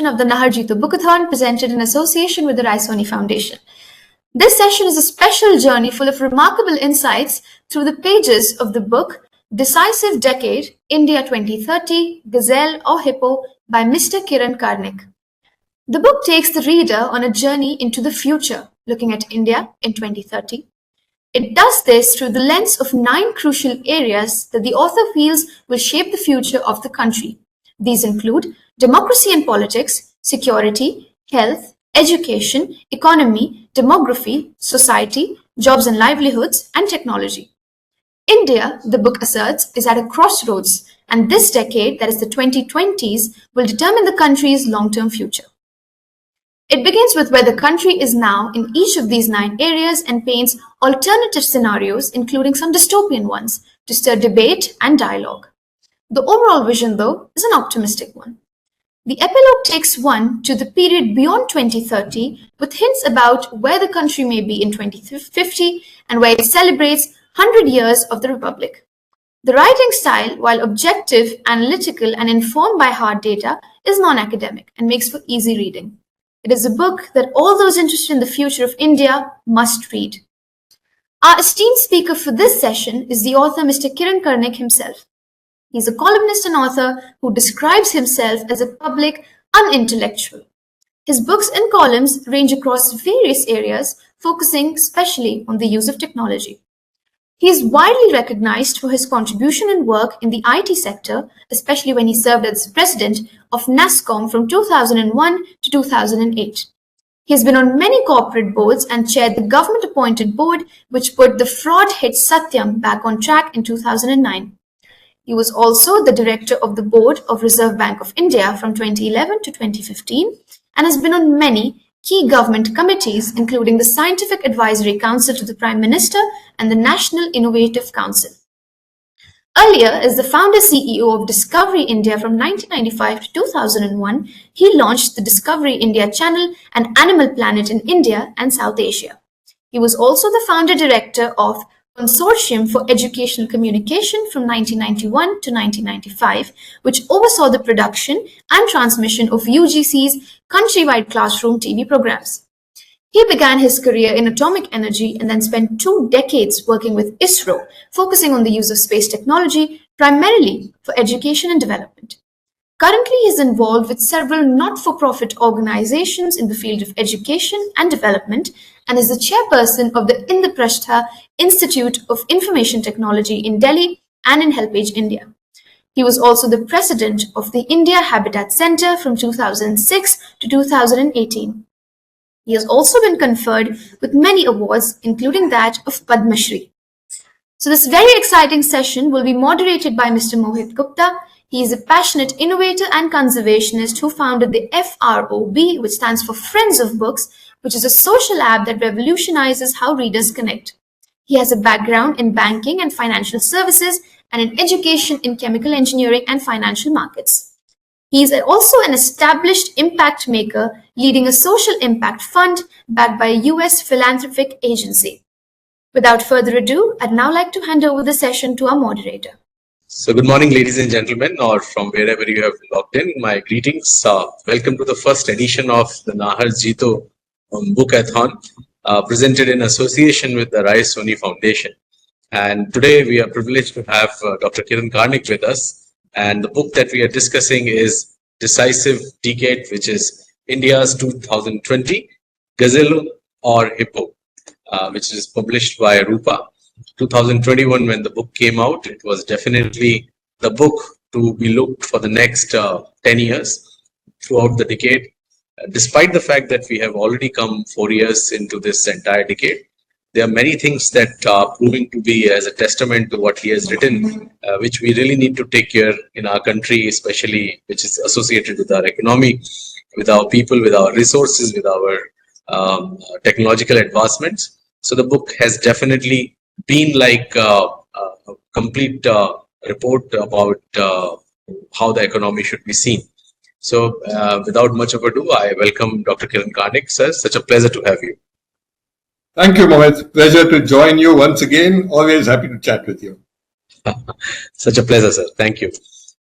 edition of the Naharjito Bookathon presented in association with the Raisoni Foundation. This session is a special journey full of remarkable insights through the pages of the book Decisive Decade, India 2030, Gazelle or Hippo by Mr. Kiran Karnik. The book takes the reader on a journey into the future, looking at India in 2030. It does this through the lens of 9 crucial areas that the author feels will shape the future of the country. These include democracy and politics, security, health, education, economy, demography, society, jobs and livelihoods, and technology. India, the book asserts, is at a crossroads, and this decade, that is the 2020s, will determine the country's long-term future. It begins with where the country is now in each of these 9 areas and paints alternative scenarios, including some dystopian ones, to stir debate and dialogue. The overall vision, though, is an optimistic one. The epilogue takes one to the period beyond 2030 with hints about where the country may be in 2050 and where it celebrates 100 years of the Republic. The writing style, while objective, analytical, and informed by hard data, is non-academic and makes for easy reading. It is a book that all those interested in the future of India must read. Our esteemed speaker for this session is the author Mr. Kiran Karnik himself. He's a columnist and author who describes himself as a public unintellectual. His books and columns range across various areas, focusing especially on the use of technology. He is widely recognized for his contribution and work in the IT sector, especially when he served as president of NASSCOM from 2001 to 2008. He has been on many corporate boards and chaired the government-appointed board which put the fraud hit Satyam back on track in 2009. He was also the director of the board of Reserve Bank of India from 2011 to 2015 and has been on many key government committees, including the Scientific Advisory Council to the Prime Minister and the National Innovative Council. Earlier, as the founder-CEO of Discovery India from 1995 to 2001, he launched the Discovery India channel and Animal Planet in India and South Asia. He was also the founder-director of Consortium for Educational Communication from 1991 to 1995, which oversaw the production and transmission of UGC's countrywide classroom TV programs. He began his career in atomic energy and then spent 2 decades working with ISRO, focusing on the use of space technology primarily for education and development. Currently, he is involved with several not-for-profit organizations in the field of education and development and is the chairperson of the Indraprastha Institute of Information Technology in Delhi and in HelpAge India. He was also the president of the India Habitat Center from 2006 to 2018. He has also been conferred with many awards, including that of Padma Shri. So this very exciting session will be moderated by Mr. Mohit Gupta. He is a passionate innovator and conservationist who founded the FROB, which stands for Friends of Books, which is a social app that revolutionizes how readers connect. He has a background in banking and financial services and in education in chemical engineering and financial markets. He is also an established impact maker, leading a social impact fund backed by a US philanthropic agency. Without further ado, I'd now like to hand over the session to our moderator. So good morning, ladies and gentlemen, or from wherever you have logged in. My greetings. Welcome to the first edition of the Naharjito Bookathon, presented in association with the Raisoni Foundation. And today we are privileged to have Dr. Kiran Karnik with us. And the book that we are discussing is Decisive Decade, which is India's 2020, Gazelle or Hippo, which is published by Rupa. 2021, when the book came out, it was definitely the book to be looked for the next 10 years throughout the decade. Despite the fact that we have already come 4 years into this entire decade, there are many things that are proving to be as a testament to what he has written, which we really need to take care in our country, especially which is associated with our economy, with our people, with our resources, with our technological advancements. So the book has definitely been like a complete report about how the economy should be seen. So without much of ado, I welcome Dr. Kiran Karnik, sir. Such a pleasure to have you. Thank you, Mohit. Pleasure to join you once again. Always happy to chat with you. Such a pleasure, sir. Thank you.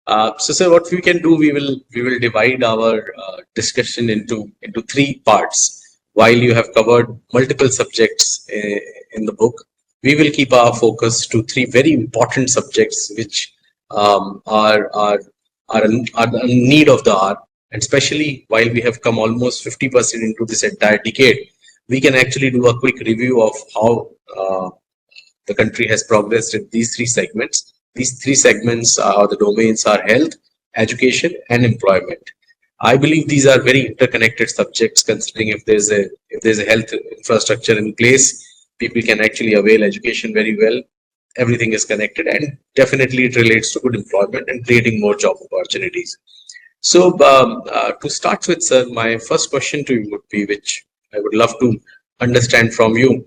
So, sir, what we can do, we will divide our discussion into three parts. While you have covered multiple subjects in the book, we will keep our focus to three very important subjects, which are the need of the hour. And especially while we have come almost 50% into this entire decade, we can actually do a quick review of how the country has progressed in these three segments. These three segments are the domains are health, education, and employment. I believe these are very interconnected subjects. Considering if there's a health infrastructure in place, people can actually avail education very well. Everything is connected, and definitely it relates to good employment and creating more job opportunities. So, to start with, sir, my first question to you would be, which I would love to understand from you.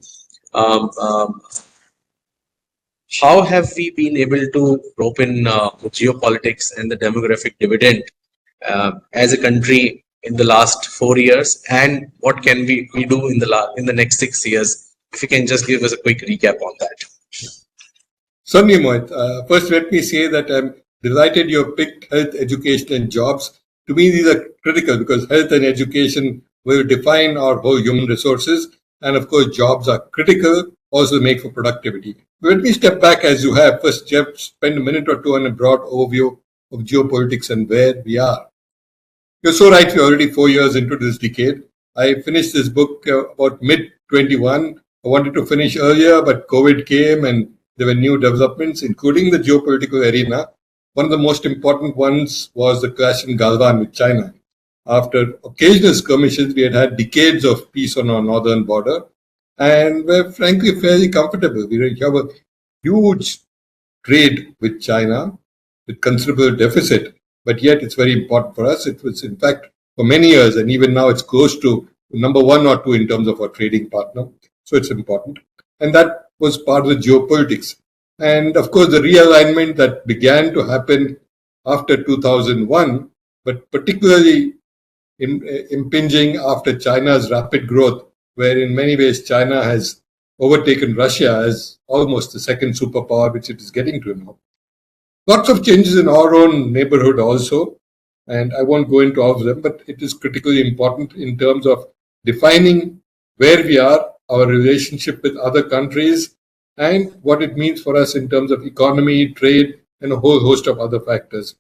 Um, um, how have we been able to rope in geopolitics and the demographic dividend as a country in the last 4 years, and what can we do in the next 6 years? If you can just give us a quick recap on that. Certainly, Mohit. First, let me say that I'm delighted you picked health, education, and jobs. To me, these are critical because health and education will define our whole human resources. And of course, jobs are critical, also make for productivity. Let me step back as you have. First, Jeff, spend a minute or two on a broad overview of geopolitics and where we are. You're so right, we're already 4 years into this decade. I finished this book about mid 21. I wanted to finish earlier, but COVID came and there were new developments, including the geopolitical arena. One of the most important ones was the clash in Galwan with China. After occasional skirmishes, we had had decades of peace on our northern border, and we're frankly fairly comfortable. We have a huge trade with China with considerable deficit, but yet it's very important for us. It was, in fact, for many years, and even now it's close to number one or two in terms of our trading partner. So it's important. And that was part of the geopolitics. And of course, the realignment that began to happen after 2001, but particularly impinging after China's rapid growth, where in many ways China has overtaken Russia as almost the second superpower, which it is getting to now. Lots of changes in our own neighborhood also, and I won't go into all of them, but it is critically important in terms of defining where we are, our relationship with other countries, and what it means for us in terms of economy, trade, and a whole host of other factors.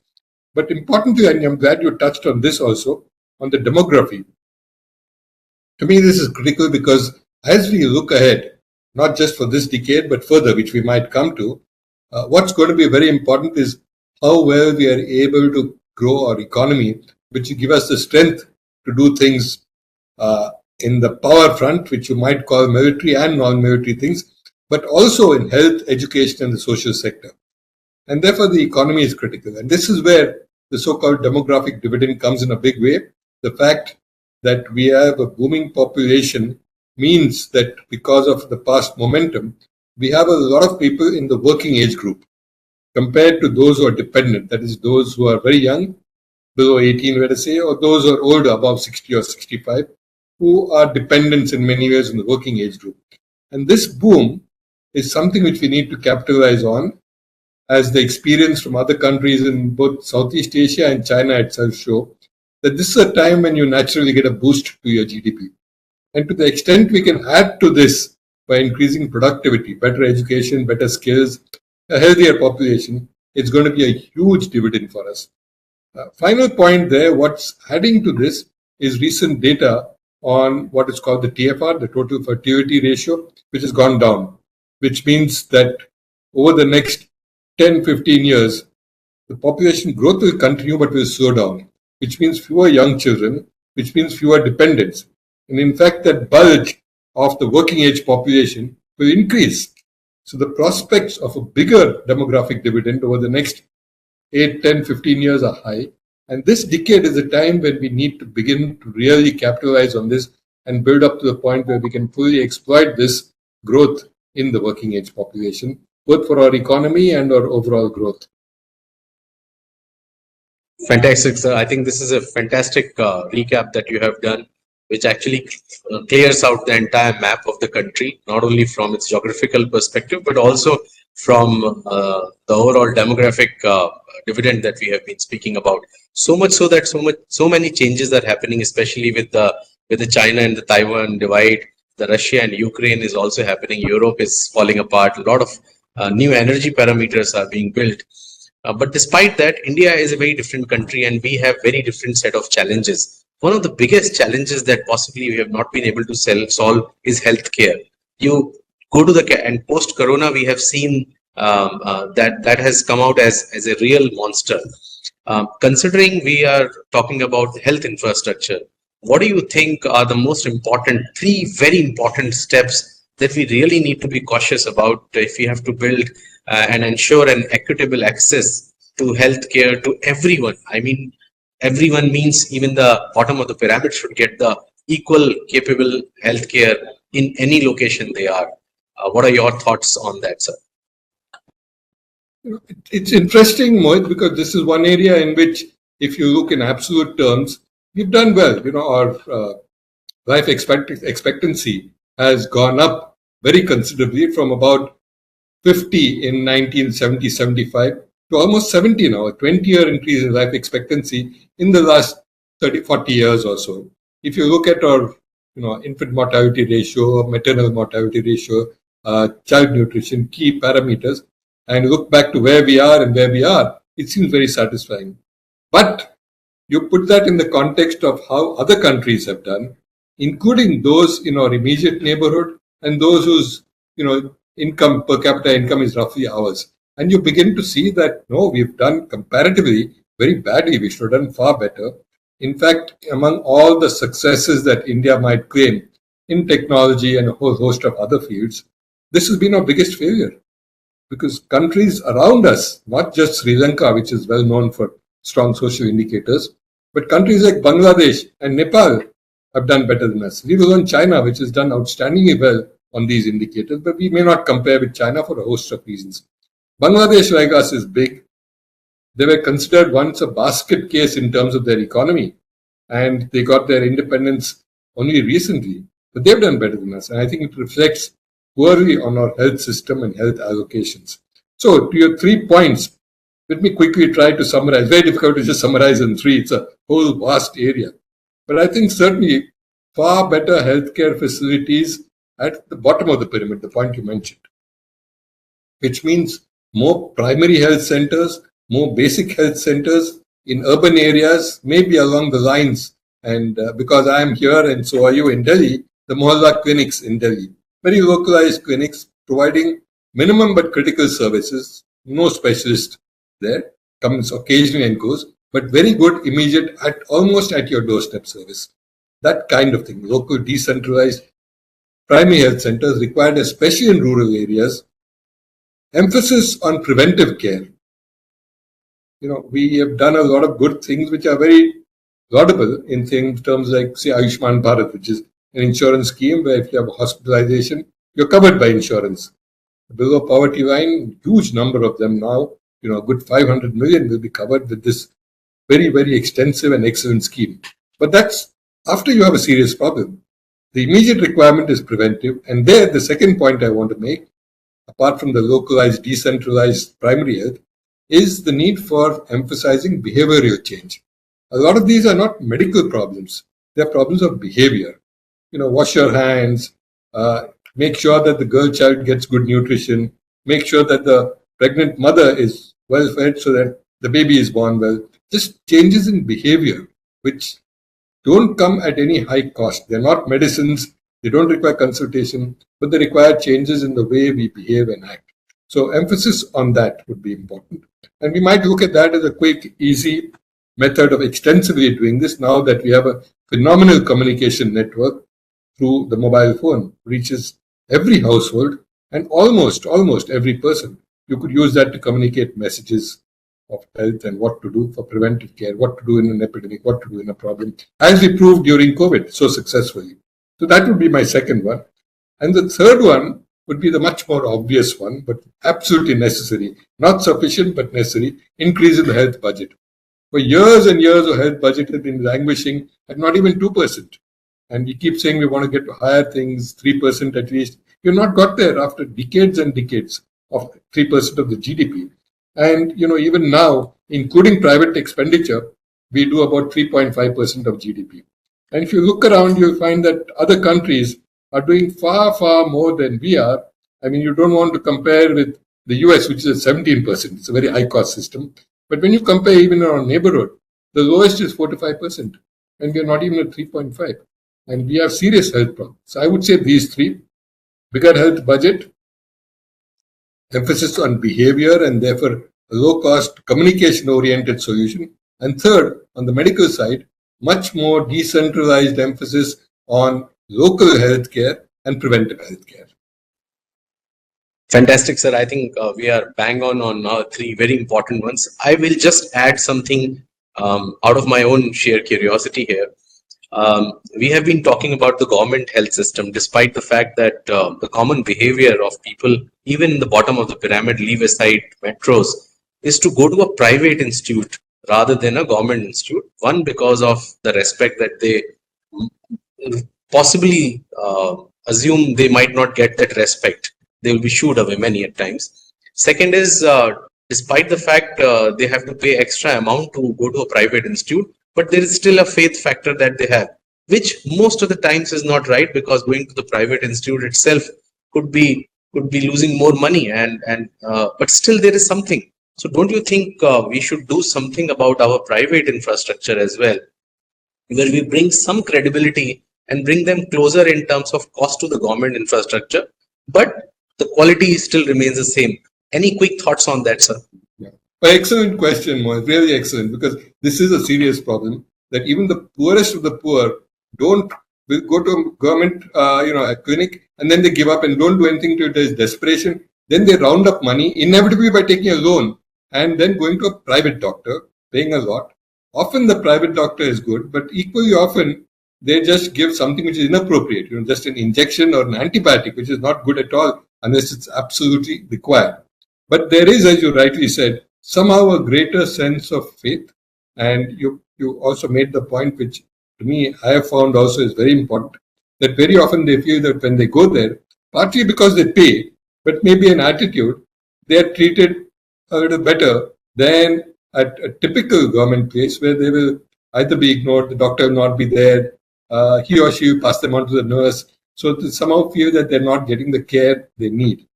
But importantly, and I'm glad you touched on this also, on the demography. To me, this is critical because as we look ahead, not just for this decade, but further, which we might come to, what's going to be very important is how well we are able to grow our economy, which will give us the strength to do things in the power front, which you might call military and non-military things, but also in health, education, and the social sector. And therefore, the economy is critical. And this is where the so-called demographic dividend comes in a big way. The fact that we have a booming population means that because of the past momentum, we have a lot of people in the working age group compared to those who are dependent, that is, those who are very young, below 18, let us say, or those who are older, above 60 or 65, who are dependents in many ways in the working age group. And this boom is something which we need to capitalize on, as the experience from other countries in both Southeast Asia and China itself show that this is a time when you naturally get a boost to your GDP. And to the extent we can add to this by increasing productivity, better education, better skills, a healthier population, it's going to be a huge dividend for us. Final point there, what's adding to this is recent data on what is called the TFR, the total fertility ratio, which has gone down, which means that over the next 10, 15 years, the population growth will continue but will slow down, which means fewer young children, which means fewer dependents. And in fact, that bulge of the working age population will increase. So the prospects of a bigger demographic dividend over the next 8, 10, 15 years are high. And this decade is a time when we need to begin to really capitalize on this and build up to the point where we can fully exploit this growth in the working age population, both for our economy and our overall growth. Fantastic, sir. I think this is a fantastic recap that you have done, which actually clears out the entire map of the country, not only from its geographical perspective, but also from the overall demographic dividend that we have been speaking about. So much so that so many changes are happening, especially with the China and the Taiwan divide. The Russia and Ukraine is also happening. Europe is falling apart. A lot of new energy parameters are being built. But despite that, India is a very different country, and we have very different set of challenges. One of the biggest challenges that possibly we have not been able to solve is healthcare. You go to and post Corona, we have seen that has come out as a real monster. Considering we are talking about health infrastructure, what do you think are the most important, three very important steps that we really need to be cautious about if we have to build and ensure an equitable access to healthcare to everyone? I mean, everyone means even the bottom of the pyramid should get the equal capable healthcare in any location they are. What are your thoughts on that, sir? It's interesting, Mohit, because this is one area in which, if you look in absolute terms, we've done well. Our life expectancy has gone up very considerably from about 50 in 1970-75 to almost 70 now, a 20-year increase in life expectancy in the last 30-40 years or so. If you look at our infant mortality ratio, maternal mortality ratio, child nutrition, key parameters, and look back to where we are and where we are, it seems very satisfying. But you put that in the context of how other countries have done, including those in our immediate neighborhood and those whose income, per capita income, is roughly ours. And you begin to see that, no, we've done comparatively very badly. We should have done far better. In fact, among all the successes that India might claim in technology and a whole host of other fields, this has been our biggest failure. Because countries around us, not just Sri Lanka, which is well known for strong social indicators, but countries like Bangladesh and Nepal have done better than us. Leave alone China, which has done outstandingly well on these indicators, but we may not compare with China for a host of reasons. Bangladesh, like us, is big. They were considered once a basket case in terms of their economy, and they got their independence only recently. But they've done better than us, and I think it reflects poorly on our health system and health allocations. So, to your 3 points, let me quickly try to summarize. Very difficult to just summarize in 3. It's a whole vast area. But I think certainly far better healthcare facilities at the bottom of the pyramid, the point you mentioned, which means more primary health centers, more basic health centers in urban areas, maybe along the lines. And because I am here and so are you in Delhi, the Mohalla clinics in Delhi. Very localized clinics providing minimum but critical services, no specialist there, comes occasionally and goes, but very good, immediate, almost at your doorstep service. That kind of thing, local, decentralized primary health centers required, especially in rural areas. Emphasis on preventive care. We have done a lot of good things which are very laudable in terms like, say, Ayushman Bharat, which is an insurance scheme where if you have a hospitalization, you're covered by insurance. Below poverty line, huge number of them now, a good 500 million will be covered with this very, very extensive and excellent scheme. But that's after you have a serious problem. The immediate requirement is preventive. And there, the second point I want to make, apart from the localized, decentralized primary health, is the need for emphasizing behavioral change. A lot of these are not medical problems. They're problems of behavior. Wash your hands, make sure that the girl child gets good nutrition, make sure that the pregnant mother is well fed so that the baby is born well. Just changes in behavior, which don't come at any high cost. They're not medicines, they don't require consultation, but they require changes in the way we behave and act. So emphasis on that would be important. And we might look at that as a quick, easy method of extensively doing this now that we have a phenomenal communication network through the mobile phone, reaches every household and almost every person. You could use that to communicate messages of health and what to do for preventive care, what to do in an epidemic, what to do in a problem, as we proved during COVID so successfully. So that would be my second one. And the third one would be the much more obvious one, but absolutely necessary, not sufficient, but necessary, increase in the health budget. For years and years, the health budget has been languishing at not even 2%. And we keep saying we want to get to higher things, 3% at least. We've not got there after decades and decades of 3% of the GDP. And, even now, including private expenditure, we do about 3.5% of GDP. And if you look around, you'll find that other countries are doing far, far more than we are. I mean, you don't want to compare with the US, which is at 17%. It's a very high cost system. But when you compare even in our neighborhood, the lowest is 4 to 5%. And we are not even at 3.5. And we have serious health problems. So I would say these three: bigger health budget, emphasis on behavior and therefore a low-cost communication-oriented solution. And third, on the medical side, much more decentralized emphasis on local healthcare and preventive healthcare. Fantastic, sir. I think we are bang on three very important ones. I will just add something out of my own sheer curiosity here. We have been talking about the government health system, despite the fact that the common behavior of people, even in the bottom of the pyramid, leave aside metros, is to go to a private institute rather than a government institute. One, because of the respect that they possibly assume they might not get that respect. They will be shooed away many at times. Second is, despite the fact they have to pay extra amount to go to a private institute, but there is still a faith factor that they have, which most of the times is not right, because going to the private institute itself could be losing more money, but still there is something. So don't you think we should do something about our private infrastructure as well, where we bring some credibility and bring them closer in terms of cost to the government infrastructure, but the quality still remains the same? Any quick thoughts on that, sir? Yeah. Excellent question, Mohit. Really excellent, because this is a serious problem that even the poorest of the poor will go to government, a clinic, and then they give up and don't do anything to it. There's desperation. Then they round up money, inevitably by taking a loan, and then going to a private doctor, paying a lot. Often the private doctor is good, but equally often they just give something which is inappropriate, just an injection or an antibiotic, which is not good at all unless it's absolutely required. But there is, as you rightly said, somehow a greater sense of faith. And you also made the point, which to me I have found also is very important, that very often they feel that when they go there, partly because they pay, but maybe an attitude, they are treated a little better than at a typical government place where they will either be ignored, the doctor will not be there, he or she will pass them on to the nurse. So they somehow feel that they're not getting the care they need.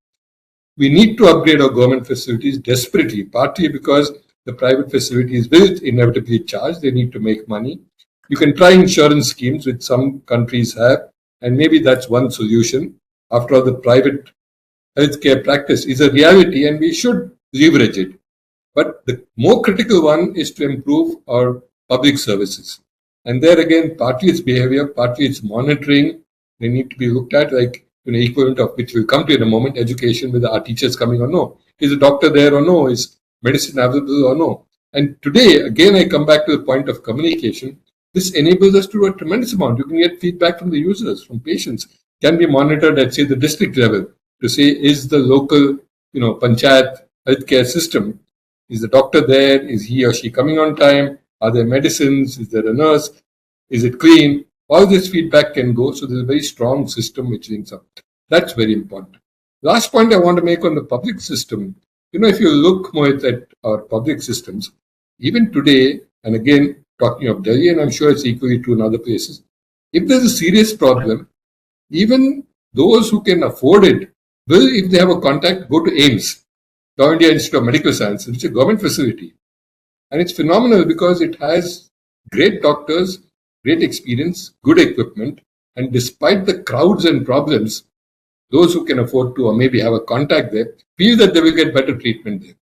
We need to upgrade our government facilities desperately, partly because the private facilities will inevitably charge. They need to make money. You can try insurance schemes, which some countries have, and maybe that's one solution. After all, the private healthcare practice is a reality and we should leverage it. But the more critical one is to improve our public services. And there again, partly it's behavior, partly it's monitoring. They need to be looked at, like equivalent of which we'll come to in a moment, education, whether our teachers coming or no. Is a doctor there or no? Is medicine available or no? And today, again, I come back to the point of communication. This enables us to do a tremendous amount. You can get feedback from the users, from patients. Can be monitored at, say, the district level to say, is the local, panchayat healthcare system, is the doctor there? Is he or she coming on time? Are there medicines? Is there a nurse? Is it clean? All this feedback can go. So there's a very strong system which links up. That's very important. Last point I want to make on the public system. If you look, Mohit, at our public systems, even today, and again, talking of Delhi, and I'm sure it's equally true in other places, if there's a serious problem, even those who can afford it will, if they have a contact, go to AIIMS, All India Institute of Medical Sciences, which is a government facility. And it's phenomenal because it has great doctors, great experience, good equipment, and despite the crowds and problems, those who can afford to or maybe have a contact there feel that they will get better treatment there.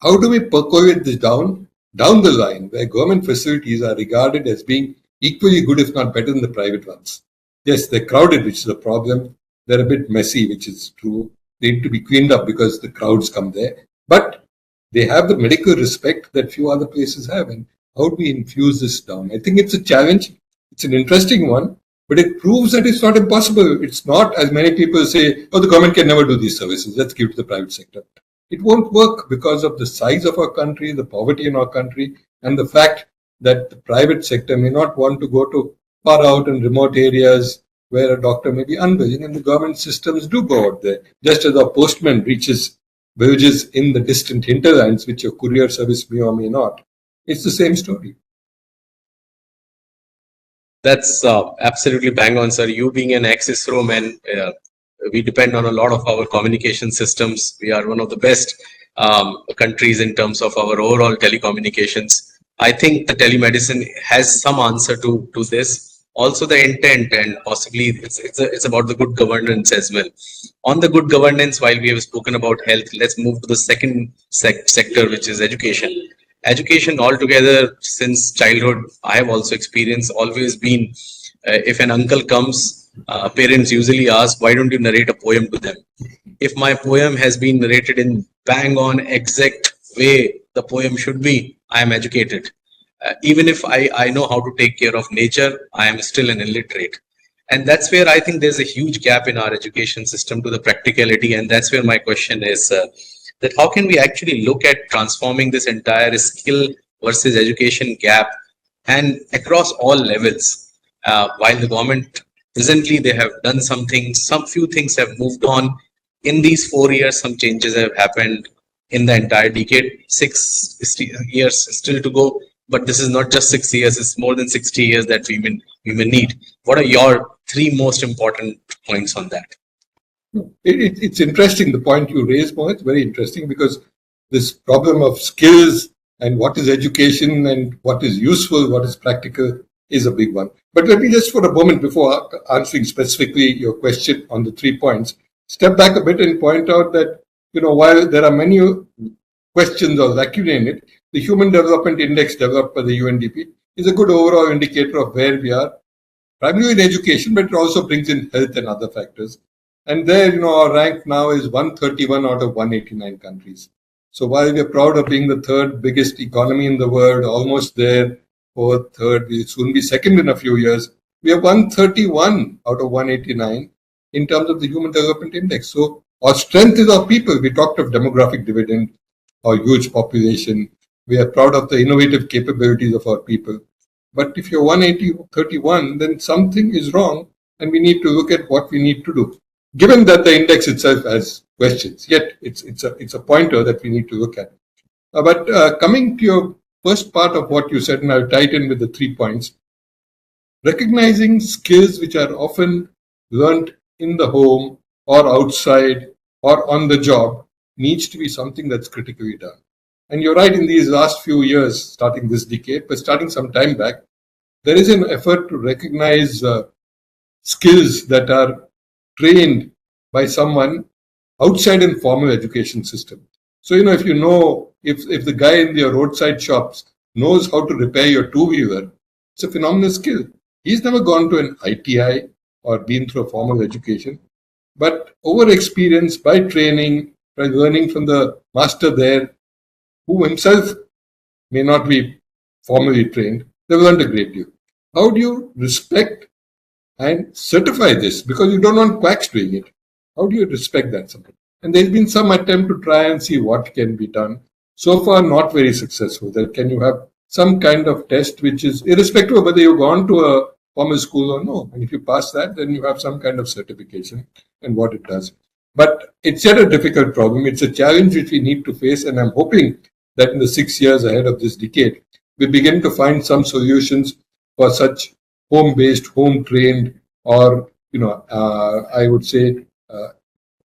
How do we percolate this down the line where government facilities are regarded as being equally good, if not better, than the private ones? Yes, they're crowded, which is a problem. They're a bit messy, which is true. They need to be cleaned up because the crowds come there. But they have the medical respect that few other places have. And how do we infuse this down? I think it's a challenge. It's an interesting one, but it proves that it's not impossible. It's not, as many people say, the government can never do these services. Let's give it to the private sector. It won't work because of the size of our country, the poverty in our country, and the fact that the private sector may not want to go to far out and remote areas where a doctor may be unwilling, and the government systems do go out there. Just as our postman reaches villages in the distant hinterlands, which your courier service may or may not. It's the same story. That's absolutely bang on, sir. You being an ex-ISRO man, we depend on a lot of our communication systems. We are one of the best countries in terms of our overall telecommunications. I think the telemedicine has some answer to this. Also, the intent, and possibly it's about the good governance as well. On the good governance, while we have spoken about health, let's move to the second sector, which is education. Education altogether, since childhood, I have also experienced, always been, if an uncle comes, parents usually ask, why don't you narrate a poem to them? If my poem has been narrated in bang on exact way the poem should be, I am educated. Even if I know how to take care of nature, I am still an illiterate. And that's where I think there's a huge gap in our education system to the practicality. And that's where my question is, that how can we actually look at transforming this entire skill versus education gap, and across all levels. While the government presently, they have done something, some few things have moved on. In these 4 years, some changes have happened in the entire decade. 6 years still to go, but this is not just 6 years, it's more than 60 years that we may need. What are your 3 most important points on that? It's interesting, the point you raised, Mohit, very interesting, because this problem of skills and what is education and what is useful, what is practical, is a big one. But let me just for a moment, before answering specifically your question on the 3 points, step back a bit and point out that, while there are many questions or lacunae in it, the Human Development Index developed by the UNDP is a good overall indicator of where we are, primarily in education, but it also brings in health and other factors. And there, our rank now is 131 out of 189 countries. So while we're proud of being the third biggest economy in the world, almost there, fourth, third, we'll soon be second in a few years, we are 131 out of 189 in terms of the Human Development Index. So our strength is our people. We talked of demographic dividend, our huge population. We are proud of the innovative capabilities of our people. But if you're 131, then something is wrong, and we need to look at what we need to do. Given that the index itself has questions, yet it's a pointer that we need to look at. But coming to your first part of what you said, and I'll tie it in with the 3 points, recognizing skills which are often learned in the home or outside or on the job needs to be something that's critically done. And you're right, in these last few years, starting this decade, but starting some time back, there is an effort to recognize skills that are trained by someone outside in formal education system. So, if the guy in your roadside shops knows how to repair your two-wheeler, it's a phenomenal skill. He's never gone to an ITI or been through a formal education, but over experience, by training, by learning from the master there, who himself may not be formally trained, they've learned a great deal. How do you respect and certify this? Because you don't want quacks doing it. How do you respect that? And there's been some attempt to try and see what can be done. So far, not very successful. That can you have some kind of test which is irrespective of whether you've gone to a formal school or no. And if you pass that, then you have some kind of certification and what it does. But it's yet a difficult problem. It's a challenge which we need to face. And I'm hoping that in the 6 years ahead of this decade, we begin to find some solutions for such home-based, home-trained, or, I would say,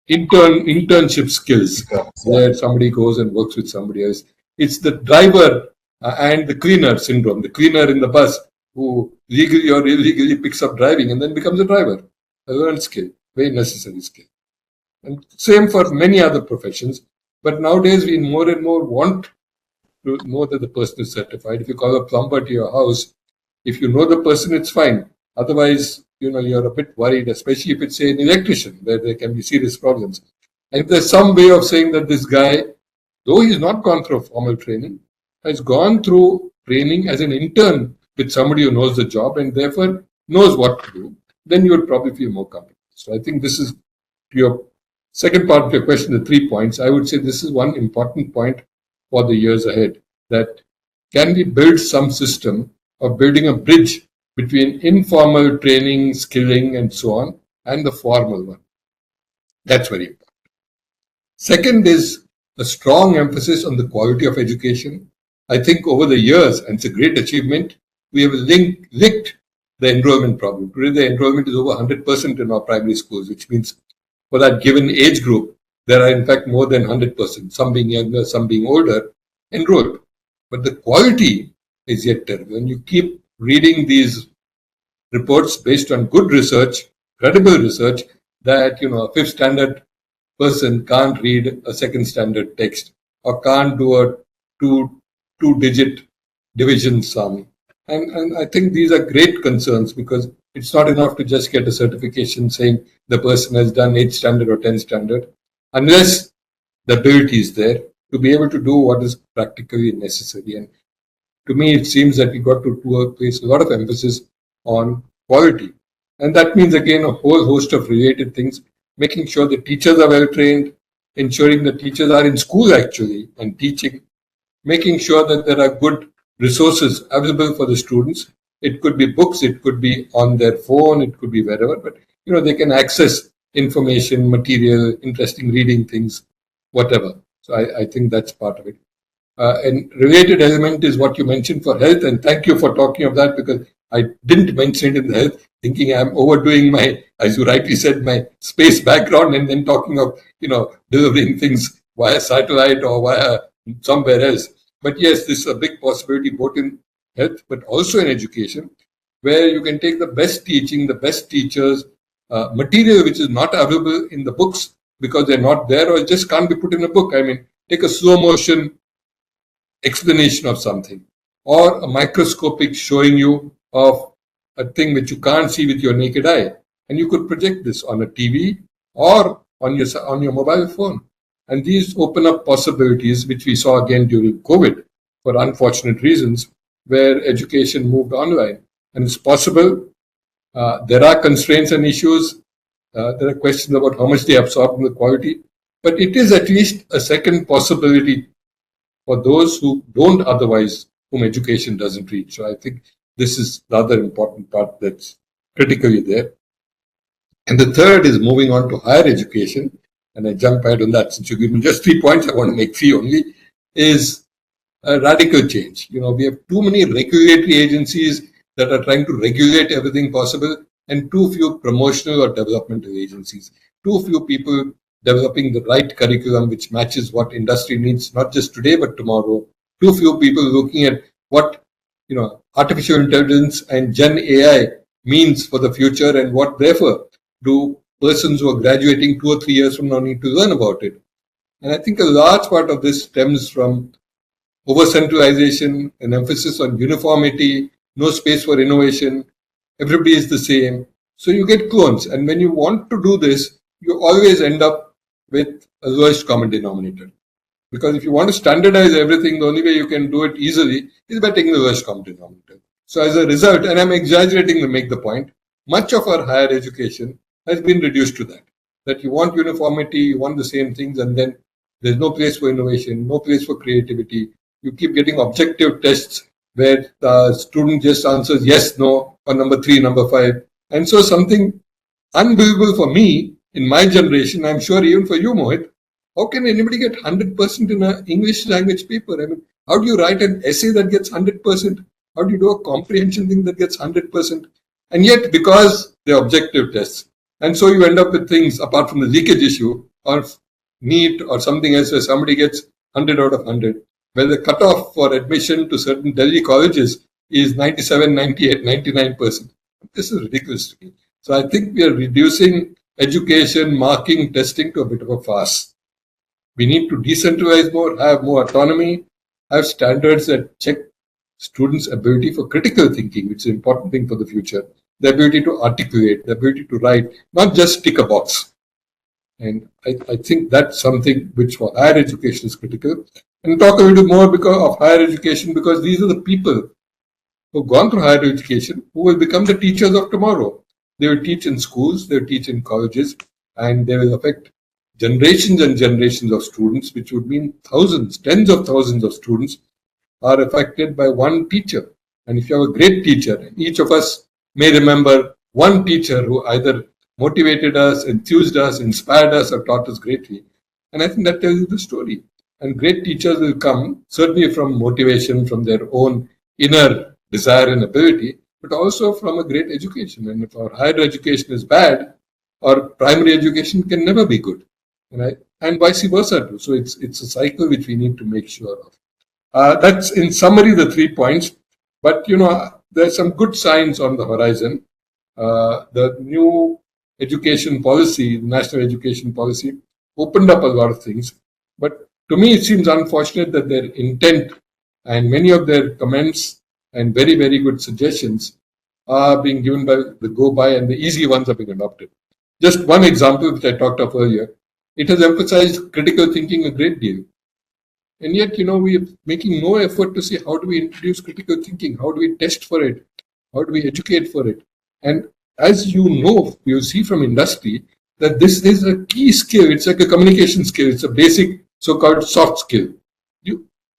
internship skills, where somebody goes and works with somebody else. It's the driver and the cleaner syndrome, the cleaner in the bus who legally or illegally picks up driving and then becomes a driver. A learned skill, very necessary skill. And same for many other professions. But nowadays, we more and more want to know that the person is certified. If you call a plumber to your house, if you know the person, it's fine. Otherwise, you're a bit worried, especially if it's, say, an electrician, where there can be serious problems. And if there's some way of saying that this guy, though he's not gone through formal training, has gone through training as an intern with somebody who knows the job and therefore knows what to do, then you will probably feel more comfortable. So I think this is your second part of your question, the 3 points. I would say this is one important point for the years ahead, that can we build some system of building a bridge between informal training, skilling, and so on, and the formal one. That's very important. Second is a strong emphasis on the quality of education. I think over the years, and it's a great achievement, we have licked the enrollment problem. Today, the enrollment is over 100% in our primary schools, which means for that given age group, there are in fact more than 100%, some being younger, some being older, enrolled. But the quality is yet terrible. When you keep reading these reports based on good research, credible research, that a fifth standard person can't read a second standard text or can't do a two-digit division sum. And I think these are great concerns, because it's not enough to just get a certification saying the person has done 8th standard or 10th standard, unless the ability is there to be able to do what is practically necessary. And to me, it seems that we got to place a lot of emphasis on quality. And that means, again, a whole host of related things, making sure the teachers are well trained, ensuring the teachers are in school actually and teaching, making sure that there are good resources available for the students. It could be books, it could be on their phone, it could be wherever, but they can access information, material, interesting reading things, whatever. So I think that's part of it. And related element is what you mentioned for health, and thank you for talking of that, because I didn't mention it in the health, thinking I'm overdoing my, as you rightly said, my space background, and then talking of delivering things via satellite or via somewhere else. But yes, this is a big possibility both in health but also in education, where you can take the best teaching, the best teachers, material which is not available in the books because they're not there or just can't be put in a book. I mean, take a slow motion explanation of something, or a microscopic showing you of a thing which you can't see with your naked eye, and you could project this on a TV or on your mobile phone. And these open up possibilities which we saw again during COVID for unfortunate reasons, where education moved online. And it's possible. There are constraints and issues. There are questions about how much they absorb from the quality, but it is at least a second possibility for those who don't otherwise, whom education doesn't reach. So I think this is the other important part that's critically there. And the third is moving on to higher education, and I jump ahead on that since you give me just 3 points, I want to make 3 only, is a radical change. We have too many regulatory agencies that are trying to regulate everything possible, and too few promotional or developmental agencies, too few people developing the right curriculum which matches what industry needs, not just today but tomorrow. Too few people looking at what artificial intelligence and Gen AI means for the future, and what therefore do persons who are graduating 2 or 3 years from now need to learn about it. And I think a large part of this stems from over-centralization, an emphasis on uniformity, no space for innovation, everybody is the same. So you get clones, and when you want to do this, you always end up with a lowest common denominator. Because if you want to standardize everything, the only way you can do it easily is by taking the lowest common denominator. So as a result, and I'm exaggerating to make the point, much of our higher education has been reduced to that you want uniformity, you want the same things, and then there's no place for innovation, no place for creativity. You keep getting objective tests where the student just answers yes, no, or number 3, number 5. And so something unbelievable for me in my generation, I'm sure even for you, Mohit, how can anybody get 100% in an English language paper? I mean, how do you write an essay that gets 100%? How do you do a comprehension thing that gets 100%? And yet, because they're objective tests, and so you end up with things apart from the leakage issue or NEET or something else where somebody gets 100 out of 100, where the cutoff for admission to certain Delhi colleges is 97, 98, 99%. This is ridiculous to me. So I think we are reducing education, marking, testing to a bit of a farce. We need to decentralize more, have more autonomy, have standards that check students' ability for critical thinking, which is an important thing for the future, the ability to articulate, the ability to write, not just tick a box. And I think that's something which for higher education is critical. And talk a little more of higher education, because these are the people who've gone through higher education who will become the teachers of tomorrow. They will teach in schools, they will teach in colleges, and they will affect generations and generations of students, which would mean thousands, tens of thousands of students are affected by one teacher. And if you have a great teacher, each of us may remember one teacher who either motivated us, enthused us, inspired us, or taught us greatly. And I think that tells you the story. And great teachers will come certainly from motivation, from their own inner desire and ability, but also from a great education. And if our higher education is bad, our primary education can never be good, right? And vice versa too. So it's a cycle which we need to make sure of. That's in summary the 3 points. But there's some good signs on the horizon. The new education policy, national education policy, opened up a lot of things. But to me, it seems unfortunate that their intent and many of their comments and very, very good suggestions are being given by the go-by, and the easy ones are being adopted. Just one example which I talked of earlier, it has emphasized critical thinking a great deal. And yet, we are making no effort to see how do we introduce critical thinking, how do we test for it, how do we educate for it. And as you see from industry that this is a key skill. It's like a communication skill. It's a basic so-called soft skill.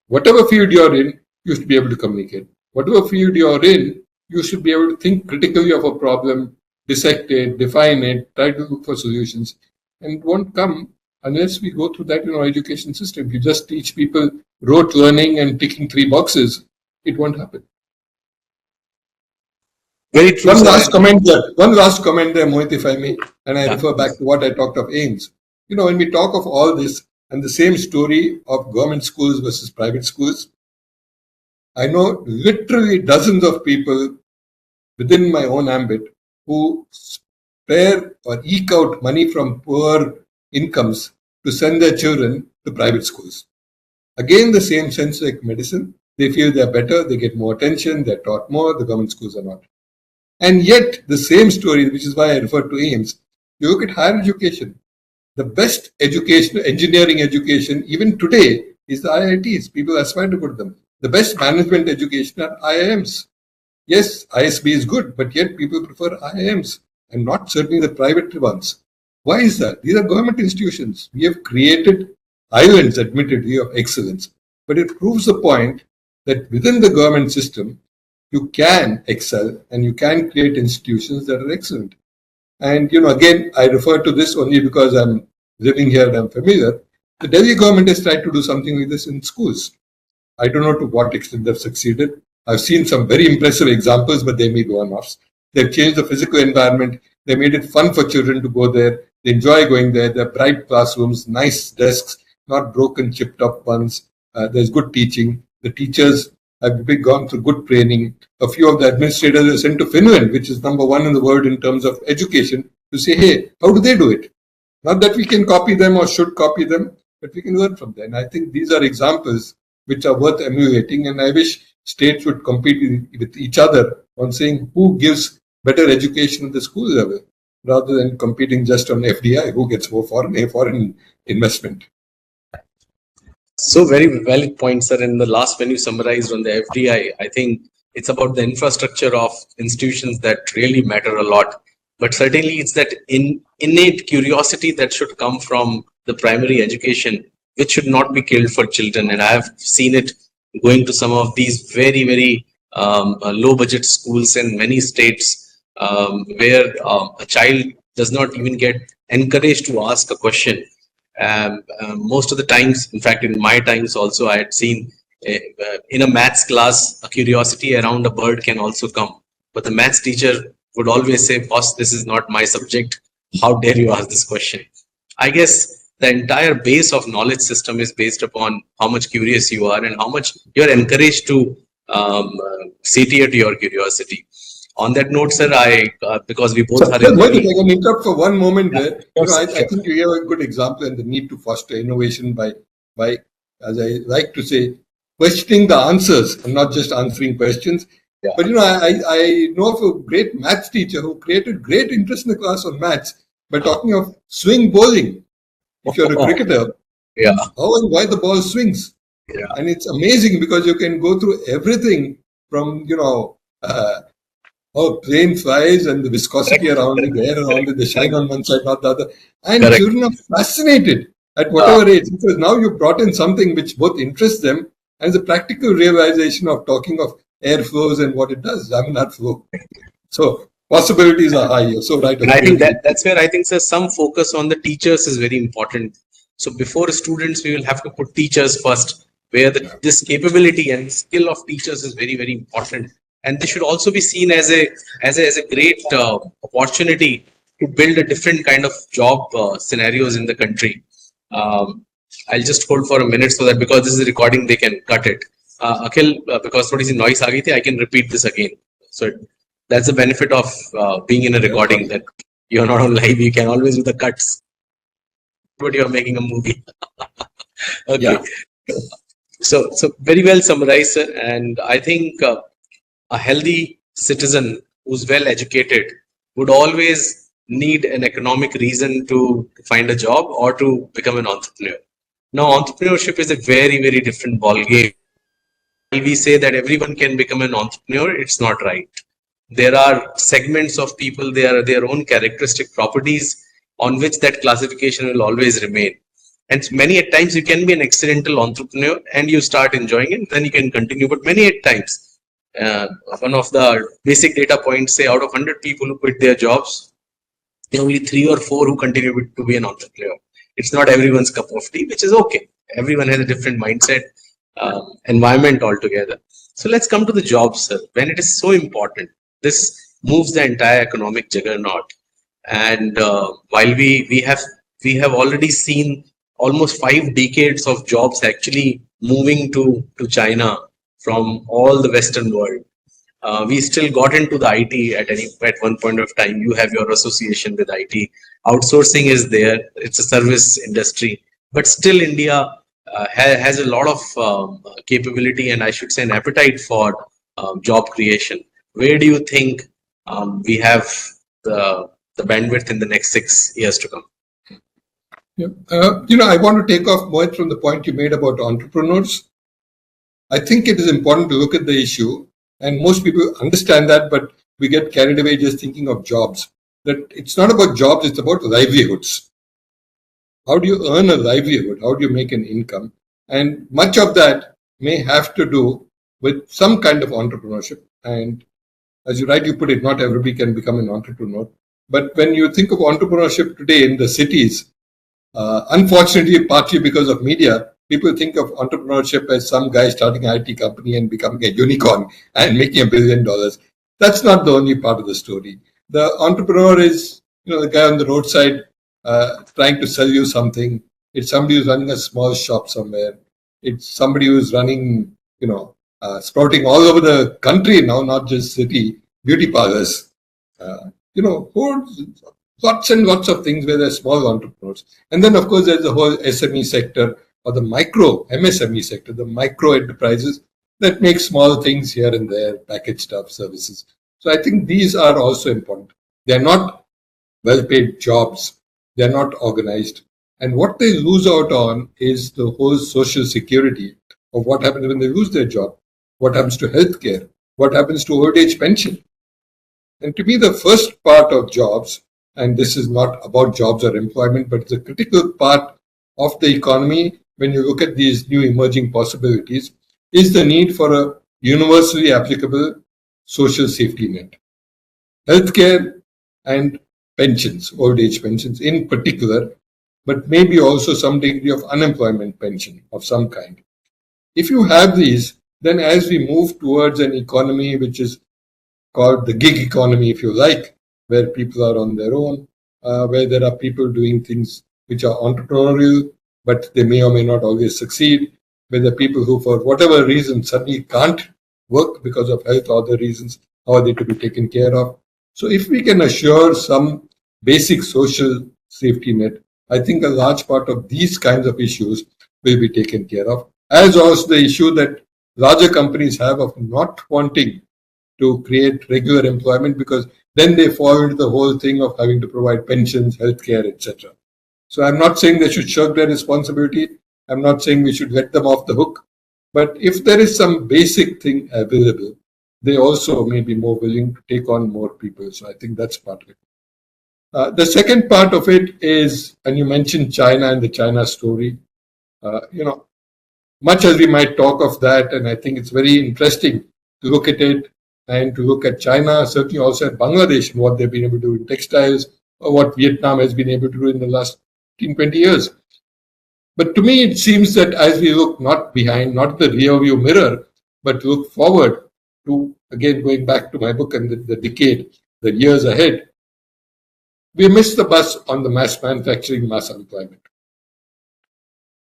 Whatever field you're in, you should be able to communicate. Whatever field you're in, you should be able to think critically of a problem, dissect it, define it, try to look for solutions. And it won't come unless we go through that in our education system. If you just teach people rote learning and ticking 3 boxes, it won't happen. Very true. One last comment there, Mohit, if I may, and I refer back to what I talked of AIMS. When we talk of all this and the same story of government schools versus private schools, I know literally dozens of people within my own ambit who spare or eke out money from poor incomes to send their children to private schools. Again, the same sense like medicine. They feel they're better, they get more attention, they're taught more, the government schools are not. And yet, the same story, which is why I refer to AIMS, you look at higher education. The best education, engineering education, even today, is the IITs. People aspire to put them. The best management education are IIMs. Yes, ISB is good, but yet people prefer IIMs and not certainly the private ones. Why is that? These are government institutions. We have created islands, admittedly, of excellence. But it proves the point that within the government system, you can excel and you can create institutions that are excellent. And, again, I refer to this only because I'm living here and I'm familiar. The Delhi government has tried to do something like this in schools. I don't know to what extent they've succeeded. I've seen some very impressive examples, but they may be one-offs. They've changed the physical environment. They made it fun for children to go there. They enjoy going there. They're bright classrooms, nice desks, not broken, chipped up ones. There's good teaching. The teachers have gone through good training. A few of the administrators are sent to Finland, which is number 1 in the world in terms of education, to say, hey, how do they do it? Not that we can copy them or should copy them, but we can learn from them. And I think these are examples which are worth emulating. And I wish states would compete with each other on saying who gives better education at the school level, rather than competing just on FDI, who gets more foreign investment. So very valid point, sir. And the last, when you summarized on the FDI, I think it's about the infrastructure of institutions that really matter a lot. But certainly it's that innate curiosity that should come from the primary education, which should not be killed for children. And I have seen it going to some of these very, very low budget schools in many states where a child does not even get encouraged to ask a question. Most of the times, in fact, in my times also, I had seen in a maths class, a curiosity around a bird can also come. But the maths teacher would always say, boss, this is not my subject. How dare you ask this question? I guess the entire base of knowledge system is based upon how much curious you are and how much you're encouraged to satiate your curiosity. On that note, sir, because we both are... If I can interrupt for one moment there. I think you gave a good example and the need to foster innovation by, as I like to say, questioning the answers and not just answering questions. Yeah. But, I know of a great maths teacher who created great interest in the class on maths by talking of swing bowling. If you're a cricketer, how and why the ball swings. Yeah. And it's amazing because you can go through everything from, how plane flies and the viscosity around it, the air around it, the shine on one side, not the other. And children are fascinated at whatever age, because now you've brought in something which both interests them and the practical realization of talking of air flows and what it does, laminar flow. So possibilities are high. You're so right. And I think that's where I think, sir, some focus on the teachers is very important. So before students, we will have to put teachers first, where this capability and skill of teachers is very, very important. And this should also be seen as a great opportunity to build a different kind of job scenarios in the country. I'll just hold for a minute so that because this is a recording, they can cut it. Akhil, because थोड़ी सी noise आ गई थी, I can repeat this again. So that's the benefit of being in a recording, that you're not on live. You can always do the cuts, but you're making a movie. Okay. Yeah. So very well summarized, sir. And I think a healthy citizen who's well educated would always need an economic reason to find a job or to become an entrepreneur. Now, entrepreneurship is a very, very different ballgame. We say that everyone can become an entrepreneur, it's not right. There are segments of people, there are their own characteristic properties on which that classification will always remain. And many at times you can be an accidental entrepreneur and you start enjoying it, then you can continue. But many at times, one of the basic data points say out of 100 people who quit their jobs, there are only 3 or 4 who continue to be an entrepreneur. It's not everyone's cup of tea, which is okay. Everyone has a different mindset, environment altogether. So let's come to the jobs, sir. When it is so important, this moves the entire economic juggernaut. And while we have already seen almost 5 decades of jobs actually moving to China from all the Western world, we still got into the IT at one point of time. You have your association with IT. Outsourcing is there. It's a service industry, but still India has a lot of capability, and I should say an appetite for job creation. Where do you think we have the bandwidth in the next 6 years to come? Yeah. I want to take off more from the point you made about entrepreneurs. I think it is important to look at the issue, and most people understand that, but we get carried away just thinking of jobs. That it's not about jobs, it's about livelihoods. How do you earn a livelihood? How do you make an income? And much of that may have to do with some kind of entrepreneurship. And as you rightly put it, not everybody can become an entrepreneur. But when you think of entrepreneurship today in the cities, unfortunately, partly because of media, people think of entrepreneurship as some guy starting an IT company and becoming a unicorn and making $1 billion. That's not the only part of the story. The entrepreneur is, the guy on the roadside trying to sell you something. It's somebody who's running a small shop somewhere. It's somebody who's running, sprouting all over the country now, not just city, beauty parlors. Lots and lots of things where there's small entrepreneurs. And then, of course, there's the whole SME sector or the micro MSME sector, the micro enterprises that make small things here and there, package stuff, services. So I think these are also important. They're not well-paid jobs. They're not organized. And what they lose out on is the whole social security of what happens when they lose their job, what happens to healthcare, what happens to old age pension. And to me, the first part of jobs, and this is not about jobs or employment, but it's a critical part of the economy when you look at these new emerging possibilities, is the need for a universally applicable social safety net. Healthcare and pensions, old age pensions in particular, but maybe also some degree of unemployment pension of some kind. If you have these, then as we move towards an economy which is called the gig economy, if you like, where people are on their own, where there are people doing things which are entrepreneurial, but they may or may not always succeed, where there are people who, for whatever reason, suddenly can't work because of health or other reasons, how are they to be taken care of? So if we can assure some basic social safety net, I think a large part of these kinds of issues will be taken care of, as also the issue that larger companies have of not wanting to create regular employment, because then they fall into the whole thing of having to provide pensions, healthcare, etc. So I'm not saying they should shirk their responsibility. I'm not saying we should let them off the hook. But if there is some basic thing available, they also may be more willing to take on more people. So I think that's part of it. The second part of it is, and you mentioned China and the China story, much as we might talk of that, and I think it's very interesting to look at it and to look at China, certainly also at Bangladesh and what they've been able to do in textiles, or what Vietnam has been able to do in the last 15, 20 years. But to me, it seems that as we look not behind, not the rear view mirror, but look forward to, again, going back to my book and the decade, the years ahead, we missed the bus on the mass manufacturing, mass employment.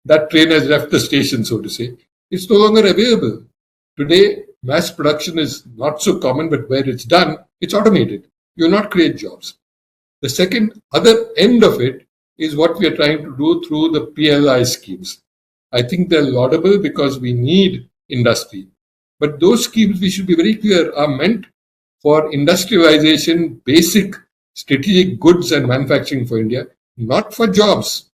That train has left the station, so to say. It's no longer available. Today, mass production is not so common, but where it's done, it's automated. You will not create jobs. The second other end of it is what we are trying to do through the PLI schemes. I think they're laudable because we need industry. But those schemes, we should be very clear, are meant for industrialization, basic strategic goods and manufacturing for India, not for jobs.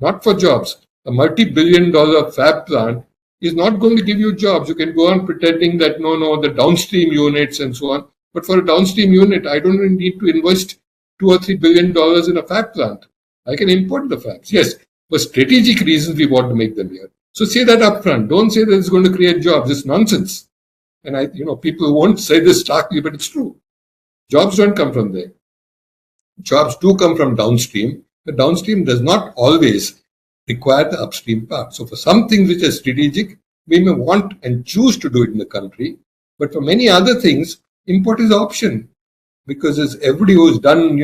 Not for jobs. A multi-billion-dollar fab plant is not going to give you jobs. You can go on pretending that no, the downstream units and so on. But for a downstream unit, I don't need to invest $2 or $3 billion in a fab plant. I can import the fabs. Yes, for strategic reasons, we want to make them here. So say that upfront. Don't say that it's going to create jobs. It's nonsense. And people won't say this starkly, but it's true. Jobs don't come from there. Jobs do come from downstream. The downstream does not always require the upstream part. So for some things which are strategic, we may want and choose to do it in the country. But for many other things, import is an option. Because as everybody who's done,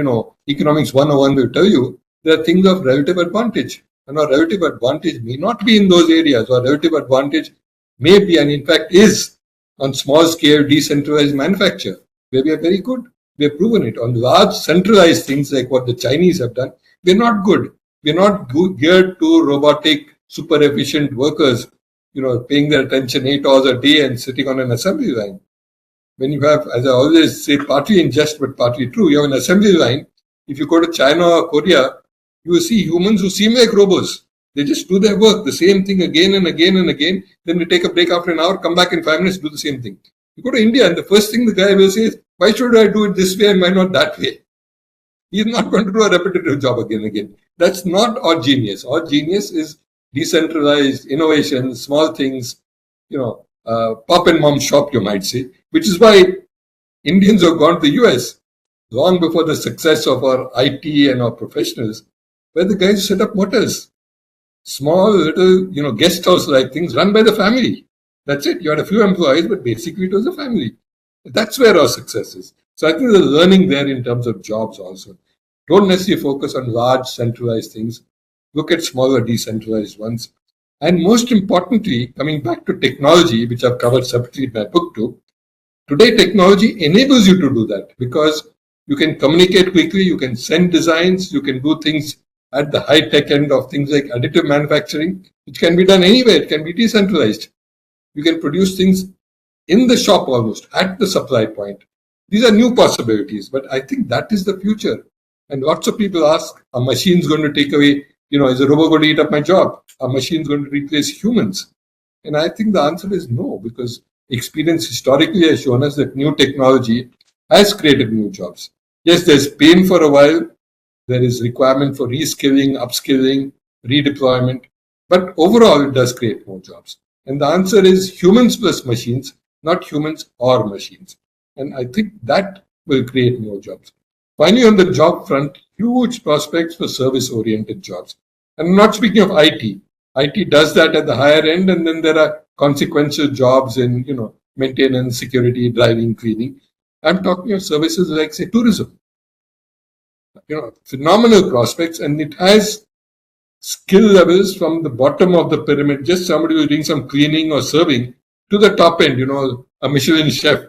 economics 101 will tell you, there are things of relative advantage. And our relative advantage may not be in those areas. Our relative advantage may be, and in fact is, on small scale decentralized manufacture, where we are very good. We have proven it. On large centralized things like what the Chinese have done, we're not good. We're not geared to robotic, super efficient workers, paying their attention 8 hours a day and sitting on an assembly line. When you have, as I always say, partly in jest but partly true, you have an assembly line. If you go to China or Korea, you will see humans who seem like robots. They just do their work, the same thing again and again and again. Then they take a break after an hour, come back in 5 minutes, do the same thing. You go to India and the first thing the guy will say is, why should I do it this way and why not that way? He's not going to do a repetitive job again and again. That's not our genius. Our genius is decentralized innovation, small things, pop and mom shop, you might say, which is why Indians have gone to the US long before the success of our IT and our professionals, where the guys set up motels, small little, guest house like things run by the family. That's it. You had a few employees, but basically it was a family. That's where our success is. So I think there's learning there in terms of jobs also. Don't necessarily focus on large centralized things. Look at smaller decentralized ones. And most importantly, coming back to technology, which I've covered separately in my book too, today technology enables you to do that because you can communicate quickly, you can send designs, you can do things at the high-tech end of things like additive manufacturing, which can be done anywhere. It can be decentralized. You can produce things in the shop almost, at the supply point. These are new possibilities, but I think that is the future. And lots of people ask, are machines going to take away, is a robot going to eat up my job? Are machines going to replace humans? And I think the answer is no, because experience historically has shown us that new technology has created new jobs. Yes, there's pain for a while. There is requirement for reskilling, upskilling, redeployment. But overall, it does create more jobs. And the answer is humans plus machines, not humans or machines. And I think that will create more jobs. Finally, on the job front, huge prospects for service-oriented jobs. And I'm not speaking of IT. IT does that at the higher end, and then there are consequential jobs in, maintenance, security, driving, cleaning. I'm talking of services like, say, tourism. Phenomenal prospects, and it has skill levels from the bottom of the pyramid, just somebody who's doing some cleaning or serving, to the top end, a Michelin chef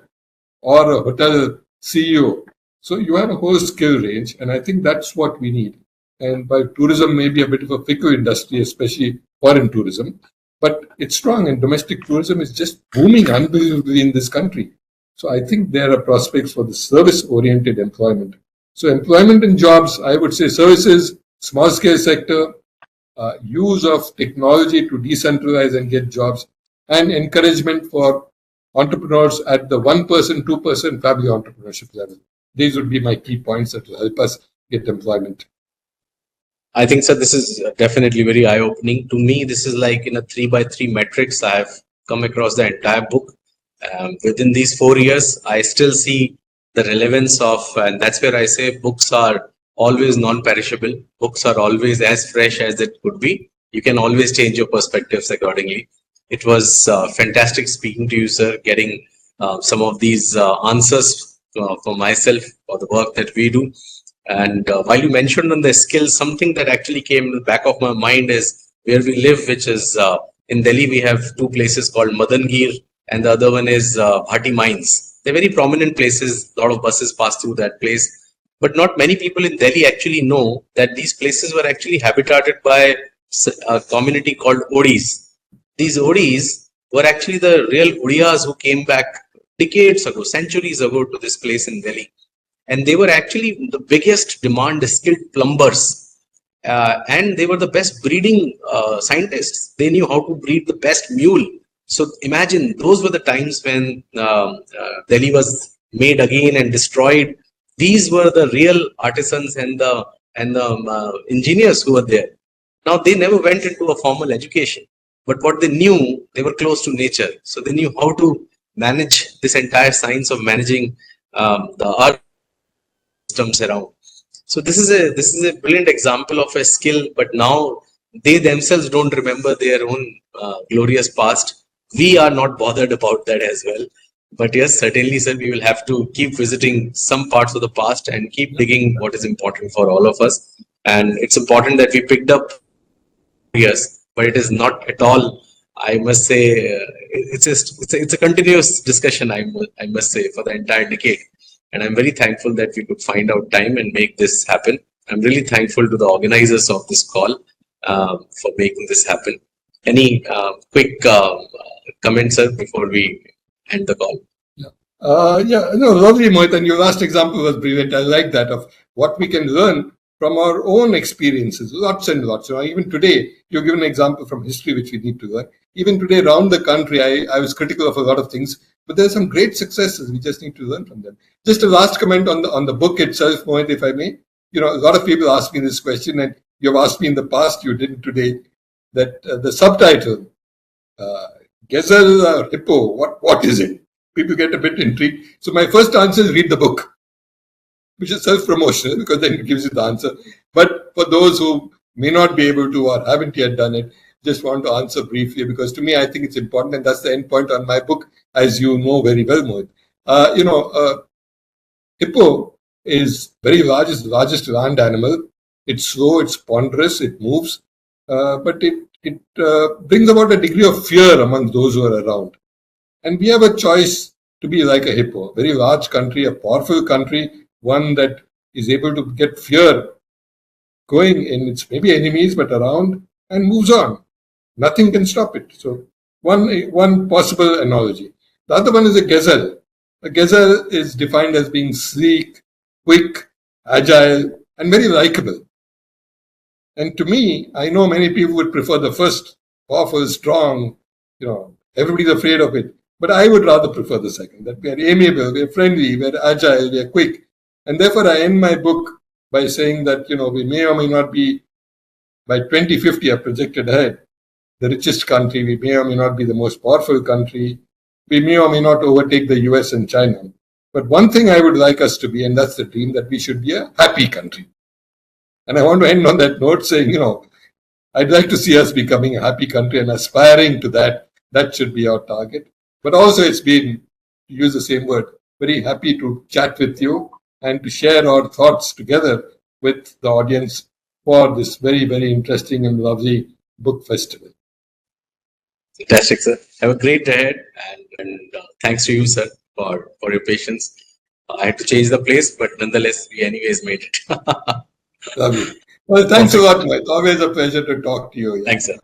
or a hotel CEO. So you have a whole skill range, and I think that's what we need. And while tourism may be a bit of a fickle industry, especially foreign tourism, but it's strong, and domestic tourism is just booming unbelievably in this country. So I think there are prospects for the service-oriented employment. So employment and jobs, I would say services, small-scale sector, use of technology to decentralize and get jobs, and encouragement for entrepreneurs at the 1%, 2% family entrepreneurship level. These would be my key points that will help us get employment. I think, sir, this is definitely very eye-opening. To me, this is like in a 3x3 matrix. I have come across the entire book. Within these 4 years, I still see the relevance of, and that's where I say books are always non-perishable. Books are always as fresh as it could be. you can always change your perspectives accordingly. It was fantastic speaking to you, sir, getting some of these answers for myself for the work that we do. And while you mentioned on the skills, something that actually came in the back of my mind is where we live, which is in Delhi. We have two places called Madangir, and the other one is Bhati Mines. They're very prominent places. A lot of buses pass through that place. But not many people in Delhi actually know that these places were actually habitated by a community called Odis. These Odis were actually the real Odiyas who came back decades ago, centuries ago to this place in Delhi. And they were actually the biggest demand skilled plumbers. And they were the best breeding scientists. They knew how to breed the best mule. So imagine those were the times when Delhi was made again and destroyed. These were the real artisans and the engineers who were there. Now they never went into a formal education, but what they knew, they were close to nature. So they knew how to manage this entire science of managing the art systems around. So this is a brilliant example of a skill, but now they themselves don't remember their own glorious past. We are not bothered about that as well. But yes, certainly, sir, we will have to keep visiting some parts of the past and keep digging what is important for all of us. And it's important that we picked up years, but it is not at all. I must say, it's a continuous discussion. I must say for the entire decade, and I'm very thankful that we could find out time and make this happen. I'm really thankful to the organizers of this call for making this happen. Any quick comments, sir, before we end the call? Lovely, Mohit, and your last example was brilliant. I like that, of what we can learn from our own experiences, lots and lots. Even today, you give an example from history which we need to learn. Even today, around the country, I was critical of a lot of things, but there are some great successes. We just need to learn from them. Just a last comment on the book itself, Mohit, if I may. A lot of people ask me this question, and you've asked me in the past, you didn't today, that the subtitle, Gazelle or Hippo, what is it? People get a bit intrigued. So my first answer is read the book, which is self-promotional because then it gives you the answer. But for those who may not be able to or haven't yet done it, just want to answer briefly, because to me, I think it's important, and that's the end point on my book, as you know very well, Mohit. Hippo is very large, it's the largest land animal. It's slow, it's ponderous, it moves, but it brings about a degree of fear among those who are around. And we have a choice to be like a hippo, a very large country, a powerful country, one that is able to get fear going in its maybe enemies, but around, and moves on. Nothing can stop it. So one possible analogy. The other one is a gazelle. A gazelle is defined as being sleek, quick, agile, and very likable. And to me, I know many people would prefer the first, powerful, strong, everybody's afraid of it. But I would rather prefer the second, that we are amiable, we are friendly, we are agile, we are quick. And therefore, I end my book by saying that, we may or may not be, by 2050, are projected ahead, the richest country. We may or may not be the most powerful country. We may or may not overtake the US and China. But one thing I would like us to be, and that's the dream, that we should be a happy country. And I want to end on that note saying, I'd like to see us becoming a happy country and aspiring to that. That should be our target. But also it's been, to use the same word, very happy to chat with you and to share our thoughts together with the audience for this very, very interesting and lovely book festival. Fantastic, sir. Have a great day ahead, and thanks to you, sir, for your patience. I had to change the place, but nonetheless, we anyways made it. Lovely. Well, thanks a lot, Mike. Always a pleasure to talk to you. Thanks, sir.